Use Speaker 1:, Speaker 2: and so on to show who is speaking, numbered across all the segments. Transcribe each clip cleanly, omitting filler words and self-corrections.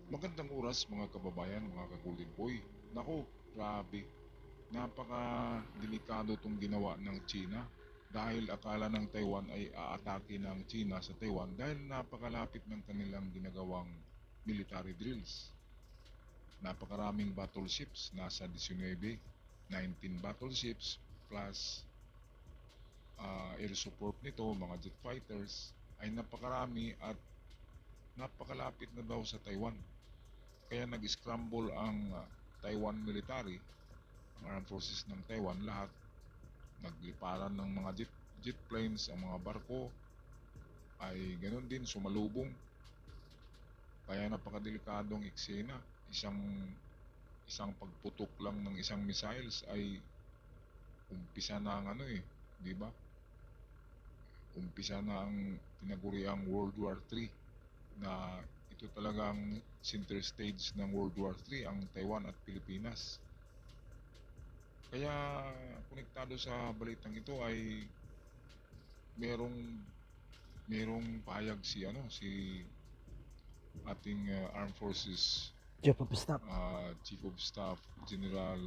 Speaker 1: Magandang oras mga kababayan, mga ka-Golden Boy. Nako, grabe. Napaka-delikado itong ginawa ng China dahil akala ng Taiwan ay aatake ng China sa Taiwan dahil napakalapit ng kanilang ginagawang military drills. Napakaraming battleships, nasa 19, 19 battleships plus air support nito, mga jet fighters ay napakarami at napakalapit na daw sa Taiwan. Kaya nag-scramble ang Taiwan military, ang armed forces ng Taiwan, lahat nagliparan ng mga jet planes, ang mga barko ay ganoon din sumalubong. Kaya napakadelikadong eksena. Isang isang pagputok lang ng isang missiles ay umpisa na ang ano eh, di ba? Umpisa na ang tinaguriang World War III na ito talagang center stage ng World War III ang Taiwan at Pilipinas. Kaya konektado sa balitang ito ay merong merong pahayag si ating Armed Forces
Speaker 2: Chief of Staff.
Speaker 1: Chief of Staff General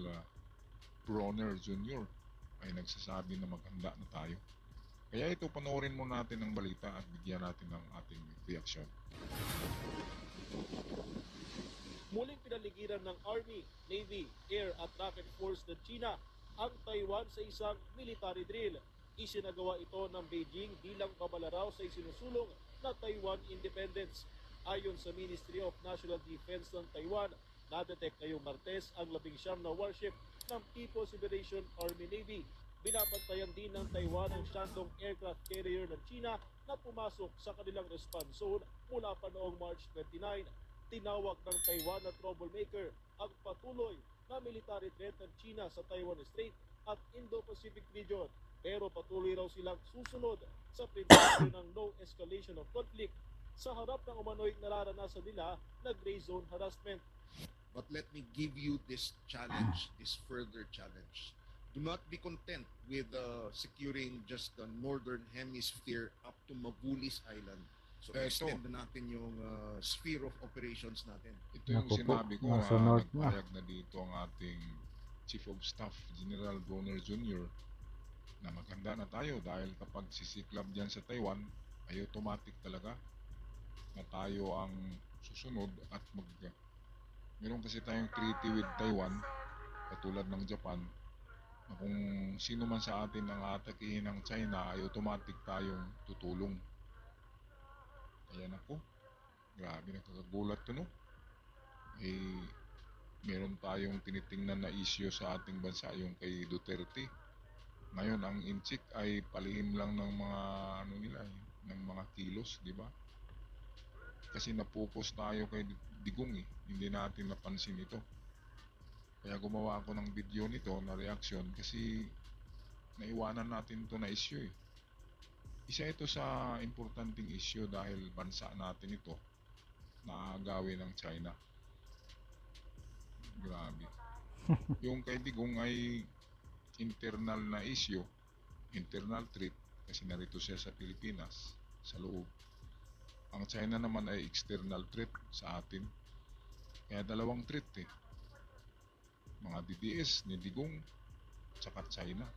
Speaker 1: Bronner Jr. ay nagsasabi na maghanda na tayo. Kaya ito, panoorin mo natin ang balita at bigyan natin ng ating reaksyon.
Speaker 3: Muling pinaligiran ng Army, Navy, Air at Rocket Force ng China ang Taiwan sa isang military drill. Isinagawa ito ng Beijing bilang pabalaraw sa isinusulong na Taiwan Independence. Ayon sa Ministry of National Defense ng Taiwan, nadetect ngayong Martes ang 19 na warship ng People's Liberation Army Navy. Binabantayan din ng Taiwan ang Shandong aircraft carrier ng China na pumasok sa kanilang response zone mula pa noong March 29. Tinawag ng Taiwan na troublemaker ang patuloy na military threat ng China sa Taiwan Strait at Indo-Pacific region. Pero patuloy raw silang susunod sa prinsipyo ng no escalation of conflict sa harap ng umano'y nararanasan nila na gray zone harassment.
Speaker 4: But let me give you this challenge, this further challenge. Do not be content with securing just the northern hemisphere up to Mabulis Island. So extend na natin yung sphere of operations natin.
Speaker 1: Ito yung
Speaker 2: Naku po,
Speaker 1: sinabi ko,
Speaker 2: nasa north na.
Speaker 1: nagpahayag na dito ang ating Chief of Staff General Bronner Jr. na maganda na tayo dahil kapag sisiklab dyan sa Taiwan ay automatic talaga na tayo ang susunod at meron kasi tayong treaty with Taiwan katulad ng Japan na kung sino man sa atin ang atakihin ng China ay automatic tayong tutulong. Kaya nako, grabe, nakakagulat to, no? Eh, meron tayong tinitingnan na issue sa ating bansa, yung kay Duterte. Ngayon ang inchik ay palihim lang ng mga ano nila, ng mga kilos, di ba? Kasi napokus tayo kay Digong eh, hindi natin napansin ito. Kaya gumawa ako ng video nito na reaction kasi naiwanan natin to na issue eh. Isa ito sa importanteng issue dahil bansa natin ito na agawin ng China. Grabe. Yung kay Digong ay internal na issue, internal threat kasi narito siya sa Pilipinas, sa loob. Ang China naman ay external threat sa atin. Kaya dalawang threat eh. Mga DDS ni Digong tsaka China.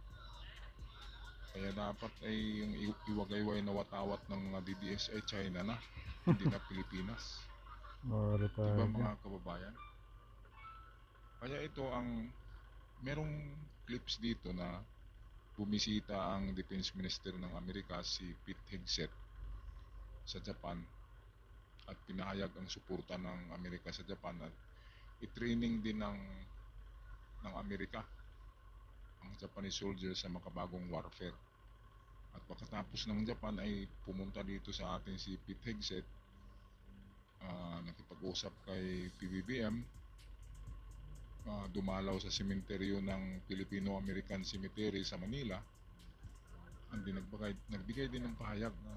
Speaker 1: Kaya dapat ay yung iwagayway na watawat ng mga DDS ay China na, hindi na Pilipinas.
Speaker 2: Moro
Speaker 1: Diba
Speaker 2: talaga.
Speaker 1: mga kababayan? Kaya ito ang merong clips dito na bumisita ang Defense Minister ng Amerika si Pete Hegseth sa Japan at pinahayag ang suporta ng Amerika sa Japan at i-training din ng Amerika ang Japanese soldiers sa makabagong warfare. At pagkatapos ng Japan ay pumunta dito sa atin si Pete Hegseth, nakipag-usap kay PBBM, dumalaw sa sementeryo ng Filipino-American Cemetery sa Manila. Hindi nagbigay din ng pahayag na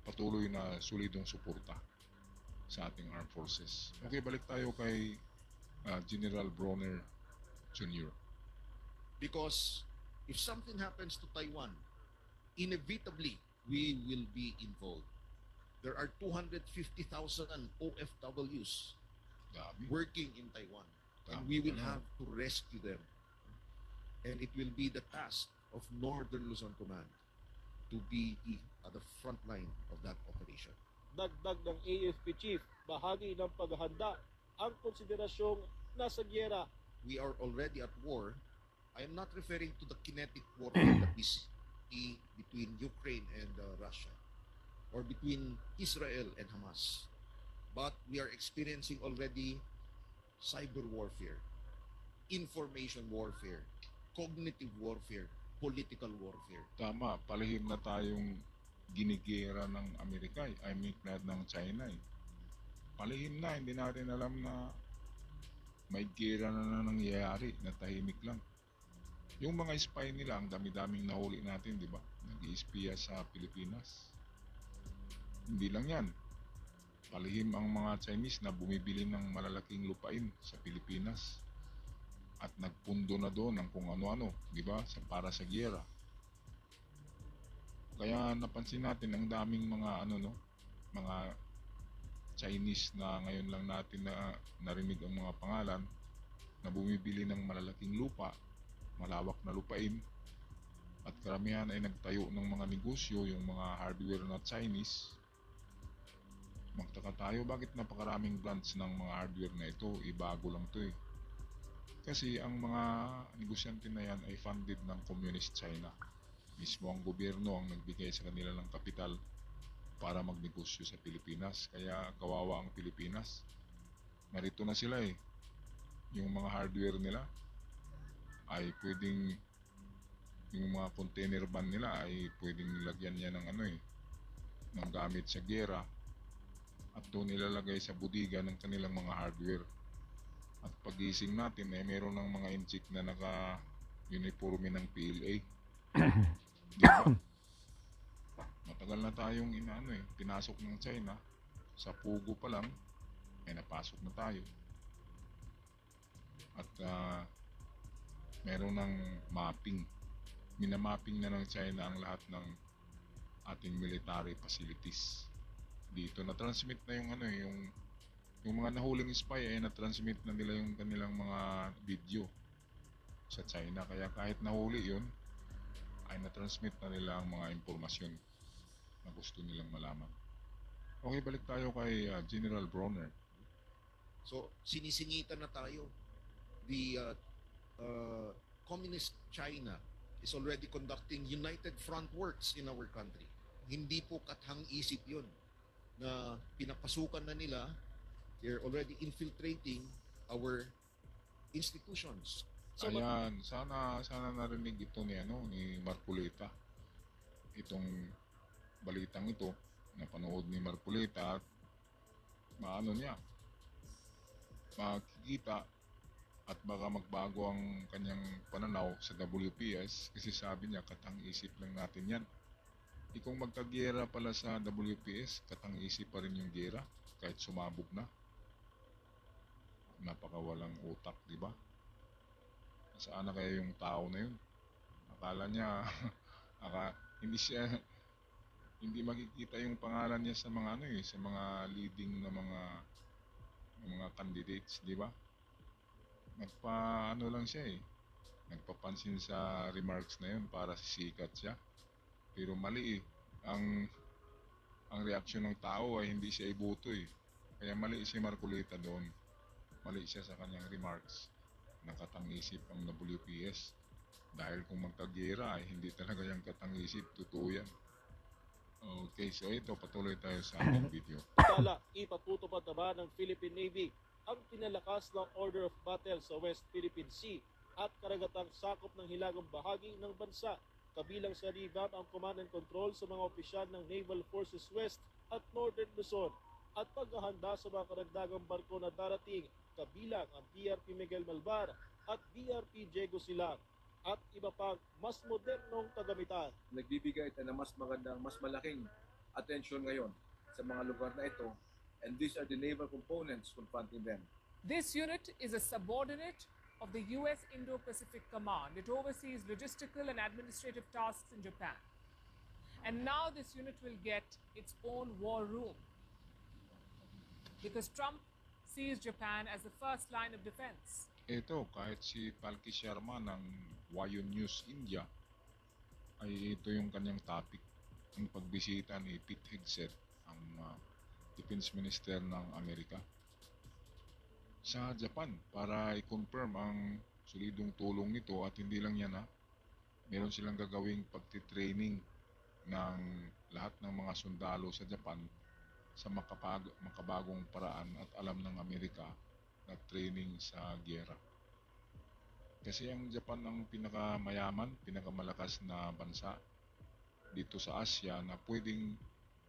Speaker 1: patuloy na solidong suporta sa ating armed forces. Okay, balik tayo kay General Bronner Jr.
Speaker 4: Because if something happens to Taiwan, inevitably we will be involved. There are 250,000 OFWs
Speaker 1: Dami.
Speaker 4: working in Taiwan. And
Speaker 1: Dami
Speaker 4: we will
Speaker 1: talaga.
Speaker 4: have to rescue them. And it will be the task of Northern Luzon Command to be at the front line of that operation.
Speaker 3: Dagdag ng AFP chief, bahagi ng paghahanda ang konsiderasyong nasa gyera.
Speaker 4: We are already at war. I am not referring to the kinetic warfare that we see between Ukraine and Russia or between Israel and Hamas. But we are experiencing already cyber warfare, information warfare, cognitive warfare, political warfare.
Speaker 1: Tama, palihim na tayong ginigera ng Amerika, ng China. Palihim na, hindi natin alam na may gera na nangyayari, na tahimik lang. Yung mga spy nila, ang dami-daming nahuli natin, di ba? Nag-i-espiya sa Pilipinas. Hindi lang yan. Palihim ang mga Chinese na bumibili ng malalaking lupain sa Pilipinas at nagpundo na doon ng kung ano-ano, di ba? Para sa giyera. Kaya napansin natin ang daming mga mga Chinese na ngayon lang natin na narinig ang mga pangalan na bumibili ng malalaking lupa, malawak na lupain, at karamihan ay nagtayo ng mga negosyo, yung mga hardware na Chinese. Magtaka tayo bakit napakaraming branch ng mga hardware na ito, bago lang to eh. Kasi ang mga negosyante na yan ay funded ng Communist China. Mismo ang gobyerno ang nagbigay sa kanila ng kapital para magnegosyo sa Pilipinas. Kaya kawawa ang Pilipinas. Narito na sila eh. Yung mga hardware nila ay pwedeng, yung mga container van nila ay pwedeng lagyan niya ng ng gamit sa gera, at doon nilalagay sa budiga ng kanilang mga hardware. At pagising natin ay meron ng mga inchik na naka-uniforme ng PLA. Di ba? Matagal na tayong pinasok ng China. Sa Pugo pa lang ay napasok na tayo. At meron ng mapping. Minamapping na ng China ang lahat ng ating military facilities. Dito na-transmit na yung mga nahuling spy ay na-transmit na nila yung kanilang mga video sa China. Kaya kahit nahuli yun, ay na-transmit na nila ang mga impormasyon na gusto nilang malaman. Okay, balik tayo kay General Bronner.
Speaker 4: So, sinisingitan na tayo. The Communist China is already conducting United Front works in our country. Hindi po kathang-isip yun na pinapasukan na nila. They're already infiltrating our institutions.
Speaker 3: So,
Speaker 1: Ayan, sana narinig ito ni Marcoleta. Itong balitang ito, napanood ni Marcoleta, at makikita at baka magbago ang kanyang pananaw sa WPS, kasi sabi niya katang-isip lang natin yan. Kung magkagera pala sa WPS, katang-isip pa rin yung gera kahit sumabog na. Napakawalang utak, di ba? Saan na kaya yung tao na yun? Akala niya hindi makikita yung pangalan niya sa mga sa mga leading na mga candidates, di ba? Lang siya eh. Nagpapansin sa remarks na yun para sisikat siya. Pero mali eh. Ang reaksyon ng tao ay hindi siya iboto eh. Kaya mali si Marcoleta doon. Mali siya sa kanyang remarks. Nakatang-isip ang WPS. Dahil kung magkagera ay hindi talaga yung katang-isip. Totoo yan. Okay, so ito, patuloy tayo sa ating video.
Speaker 3: Tala, ipatutupad na ba ng Philippine Navy ang pinalakas ng Order of Battle sa West Philippine Sea at karagatang sakop ng hilagang bahagi ng bansa, kabilang sa revamp ang command and control sa mga opisyal ng Naval Forces West at Northern Luzon at paghahanda sa mga karagdagang barko na darating, kabilang ang BRP Miguel Malvar at BRP Diego Silang at iba pang mas modernong kagamitan.
Speaker 5: Nagbibigay tayo ng mas magandang, mas malaking atensyon ngayon sa mga lugar na ito, and these are the naval components confronting them.
Speaker 6: This unit is a subordinate of the U.S. Indo-Pacific Command. It oversees logistical and administrative tasks in Japan. And now this unit will get its own war room, because Trump sees Japan as the first line of defense.
Speaker 1: Ito, kahit si Palki Sharma ng Wayon News India, ay ito yung kanyang topic. Ang pagbisita ni Pete Hegseth, ang Defense Minister ng Amerika, sa Japan para i-confirm ang solidong tulong nito. At hindi lang yan, meron silang gagawing pagtitraining ng lahat ng mga sundalo sa Japan sa makabagong paraan at alam ng Amerika na training sa giyera. Kasi ang Japan ang pinakamayaman, pinakamalakas na bansa dito sa Asia na pwedeng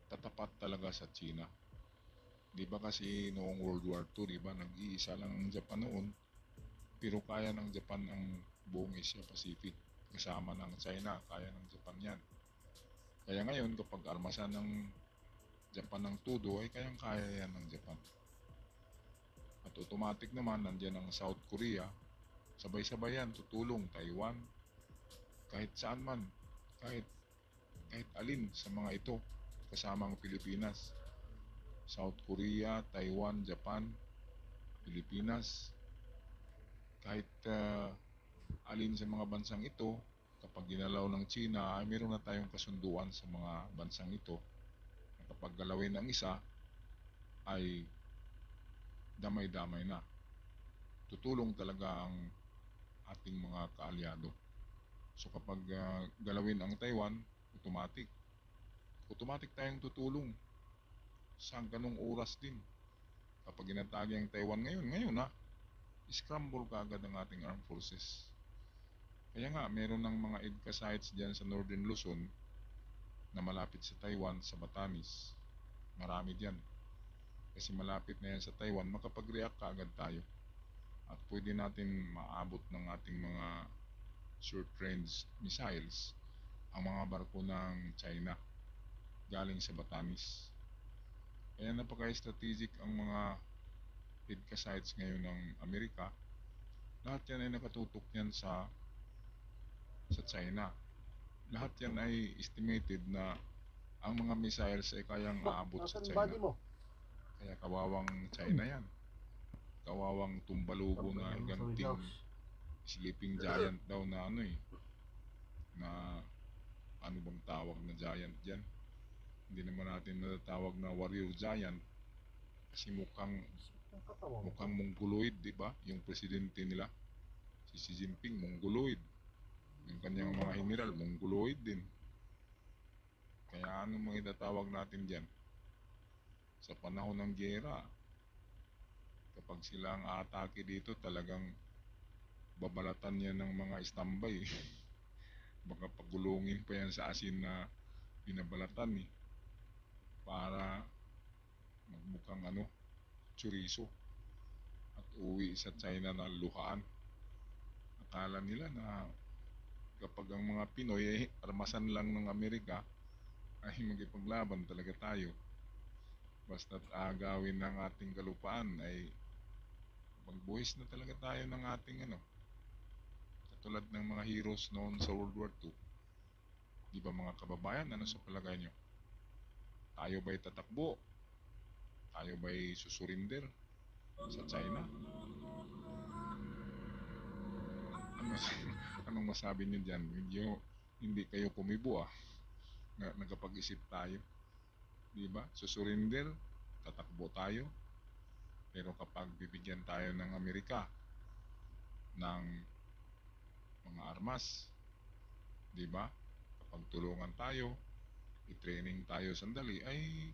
Speaker 1: tatapat talaga sa China. Di ba kasi noong World War II, di ba, nag-iisa lang ang Japan noon, pero kaya ng Japan ang buong Asia Pacific. Kasama ng China, kaya ng Japan yan. Kaya ngayon, kapag armasan ng Japan ng todo, ay kayang-kaya yan ng Japan. At automatic naman, nandiyan ang South Korea, sabay-sabay yan, tutulong. Taiwan, kahit saan man, kahit alin sa mga ito, kasama ang Pilipinas. South Korea, Taiwan, Japan, Pilipinas, kahit alin sa mga bansang ito, kapag ginalaw ng China, ay meron na tayong kasunduan sa mga bansang ito. Kapag galawin ang isa, ay damay-damay na. Tutulong talaga ang ating mga kaalyado. So kapag galawin ang Taiwan, automatic tayong tutulong sa ganung oras din. Kapag inatake ang Taiwan ngayon scramble kaagad ang ating armed forces. Kaya nga, meron ng mga EDCA sites dyan sa Northern Luzon na malapit sa Taiwan, sa Batanes. Marami dyan. Kasi malapit na yan sa Taiwan, makapag-react kaagad tayo. At pwede natin maabot ng ating mga short-range missiles ang mga barko ng China galing sa Batanes. Kaya napaka-strategic ang mga EDCA sites ngayon ng Amerika. Lahat yan ay nakatutok yan sa China. Lahat yan ay estimated na ang mga missiles ay kayang aabot sa China. Kaya kawawang China yan. Kawawang tumbalugo na ganting sleeping giant daw na na ano bang tawag na giant dyan. Hindi naman natin natatawag na warrior giant kasi mukhang mongoloid, di ba? Yung presidente nila, si Xi Jinping, mongoloid. Yung kanyang mga general, mongoloid din. Kaya ano mga itatawag natin dyan? Sa panahon ng giyera, kapag sila ang atake dito, talagang babalatan yan ng mga standby. Baka pagulungin pa yan sa asin na binabalatan para magmukhang chorizo at uwi sa China na luhaan. Akala nila na kapag ang mga Pinoy ay armasan lang ng Amerika, ay magipaglaban talaga tayo. Basta't agawin ng ating kalupaan ay magbuhis na talaga tayo ng ating katulad ng mga heroes noon sa World War II. Di ba mga kababayan, ano sa palagay nyo? Tayo ba'y tatakbo? Tayo ba'y susurinder sa China? Anong masabi niyo dyan? Hindi kayo kumibo nagkapag-isip tayo. Diba? Susurinder, tatakbo tayo. Pero kapag bibigyan tayo ng Amerika ng mga armas, diba? Kapag tulungan tayo, i-training tayo sandali, ay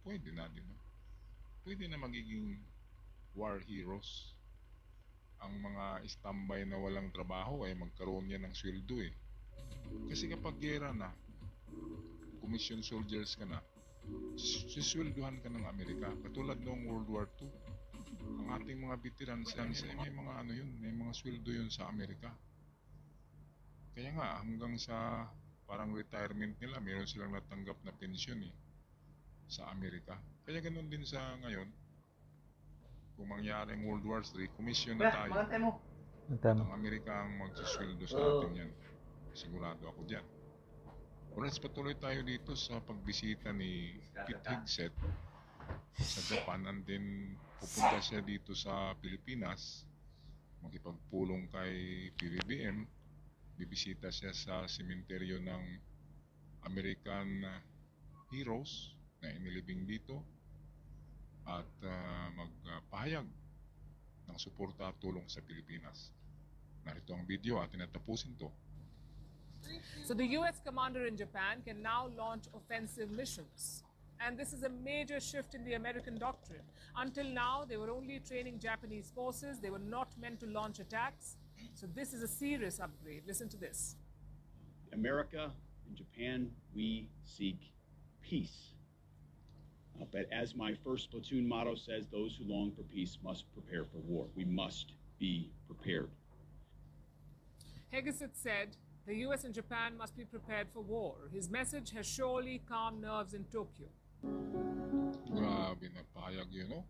Speaker 1: pwede na, diba? Pwede na magiging war heroes. Ang mga standby na walang trabaho ay magkaroon yan ng sweldo Kasi kapag gera na, commission soldiers ka na, sisweldohan ka ng Amerika. Katulad noong World War II, ang ating mga veterans lang may mga may mga sweldo yun sa Amerika. Kaya nga, hanggang sa parang retirement nila, meron silang natanggap na pensyon sa Amerika. Kaya ganun din sa ngayon. Kung mangyaring World War III, commission na tayo. Ang Amerika ang magsisweldo sa atin yan. Sigurado ako dyan. Alright, patuloy tayo dito sa pagbisita ni Pete Hegseth sa Japan, and then pupunta siya dito sa Pilipinas, makipagpulong kay PBBM, bibisita siya sa sementeryo ng American heroes na inilibing dito at magpahayag ng suporta at tulong sa Pilipinas. Narito ang video at tinatapusin to.
Speaker 6: So the US commander in Japan can now launch offensive missions. And this is a major shift in the American doctrine. Until now, they were only training Japanese forces. They were not meant to launch attacks. So this is a serious upgrade. Listen to this.
Speaker 7: America and Japan, we seek peace. But as my first platoon motto says, those who long for peace must prepare for war. We must be prepared.
Speaker 6: Hegseth said the US and Japan must be prepared for war. His message has surely calmed nerves in Tokyo.
Speaker 1: Grabe na pahayag yun, no?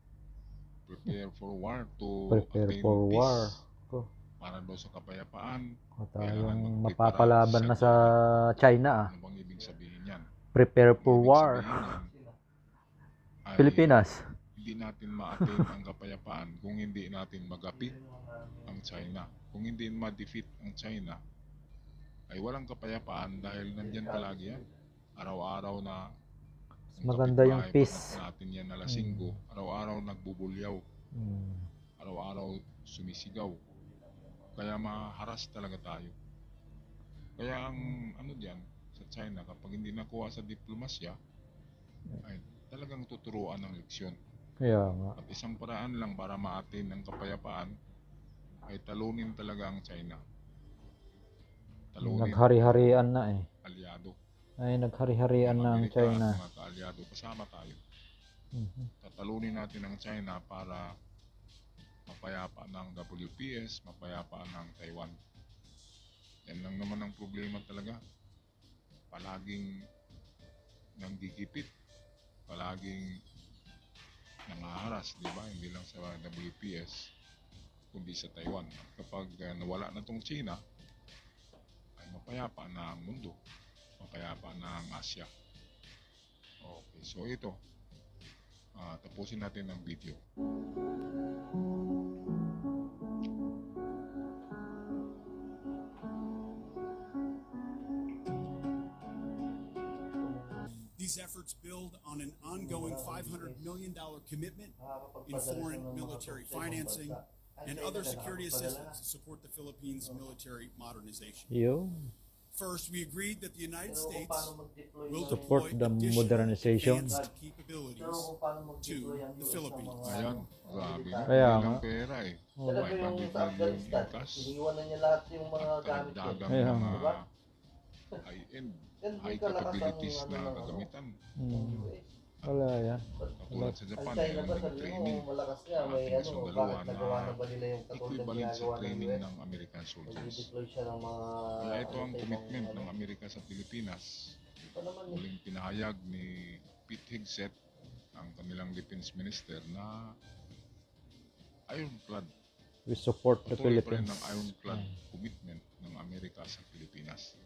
Speaker 1: Prepare for war to
Speaker 2: Prepare
Speaker 1: attain
Speaker 2: for
Speaker 1: peace.
Speaker 2: war. Oh,
Speaker 1: Para daw sa kapayapaan.
Speaker 2: tayong
Speaker 1: magprepara
Speaker 2: mapapalaban na sa China.
Speaker 1: Ano bang ibig sabihin yan?
Speaker 2: Prepare for
Speaker 1: Ibig
Speaker 2: war.
Speaker 1: sabihin yan ay
Speaker 2: Pilipinas.
Speaker 1: hindi natin ma-attain ang kapayapaan kung hindi natin magapit ang China. Kung hindi ma-defeat ang China, ay walang kapayapaan dahil nandyan palagi yan. Araw-araw na
Speaker 2: Maganda yung
Speaker 1: kapitbahay,
Speaker 2: peace.
Speaker 1: pag natin yan na lasinggo, araw-araw nagbubulyaw,
Speaker 2: Hmm.
Speaker 1: araw-araw sumisigaw. Kaya maharas talaga tayo. Kaya ang ano diyan sa China, kapag hindi nakuha sa diplomasya, ay talagang tuturuan ng leksyon.
Speaker 2: Kaya nga.
Speaker 1: At isang paraan lang para ma-attain ng kapayapaan ay talunin talaga ang China. Talunin
Speaker 2: Naghari-harian na eh.
Speaker 1: aliado.
Speaker 2: Ay, naghari-harian na ang
Speaker 1: Amerika
Speaker 2: China.
Speaker 1: at mga kaalyado, kasama tayo.
Speaker 2: Mhm.
Speaker 1: Tatalunin natin ang China para mapayapa ng WPS, mapayapa ng Taiwan. Yan lang naman ang problema talaga. Palaging nanggigipit, palaging nangaharas, di ba? Hindi lang sa WPS, kundi sa Taiwan. At kapag nawala na tong China, ay mapayapa na ang mundo. Mapayapa na ang Asia. Okay, so ito. Tapusin natin ang video.
Speaker 8: These efforts build on an ongoing $500 million commitment in foreign military financing and other security assistance to support the Philippines' military modernization.
Speaker 2: Yo.
Speaker 8: First, we agreed that the United States will
Speaker 2: Support
Speaker 8: deploy
Speaker 2: the
Speaker 8: additional
Speaker 2: modernization.
Speaker 8: advanced capabilities to the Philippines.
Speaker 1: Ayan, grabe na.
Speaker 2: Kaya
Speaker 1: Hindi
Speaker 2: nga.
Speaker 1: lang pera eh.
Speaker 2: Oh.
Speaker 1: 500 million in cash.
Speaker 9: Iniwan na niya lahat yung mga
Speaker 1: At
Speaker 9: gamit ko.
Speaker 1: karagdagang
Speaker 2: Kaya
Speaker 1: mga
Speaker 2: nga.
Speaker 1: high-end,
Speaker 9: Yan,
Speaker 1: high
Speaker 9: di kalakas ang
Speaker 1: capabilities na
Speaker 9: ano,
Speaker 1: kagamitan.
Speaker 2: Hmm. Wala yan.
Speaker 1: Katulad sa
Speaker 9: Ang
Speaker 1: Japan,
Speaker 9: China ba
Speaker 1: yung
Speaker 9: sabi
Speaker 1: training.
Speaker 9: mo, malakas nga,
Speaker 1: Ang
Speaker 9: may
Speaker 1: ating
Speaker 9: ano,
Speaker 1: sundalawa
Speaker 9: bakit nagawa na ba nila yung katulad ng
Speaker 1: equivalent sa
Speaker 9: ginagawa ng
Speaker 1: training
Speaker 9: US?
Speaker 1: ng American soldiers.
Speaker 9: Nag-deploy siya ng mga...
Speaker 1: Kaya ito ang
Speaker 9: ano,
Speaker 1: commitment
Speaker 9: ano,
Speaker 1: ng Amerika sa Pilipinas.
Speaker 9: Ito naman eh.
Speaker 1: Muling pinahayag ni Pete Hegseth, ang kanilang defense minister, na ironclad.
Speaker 2: We support the
Speaker 1: Patuloy pa rin
Speaker 2: Philippines.
Speaker 1: ng ironclad commitment ng Amerika sa Pilipinas.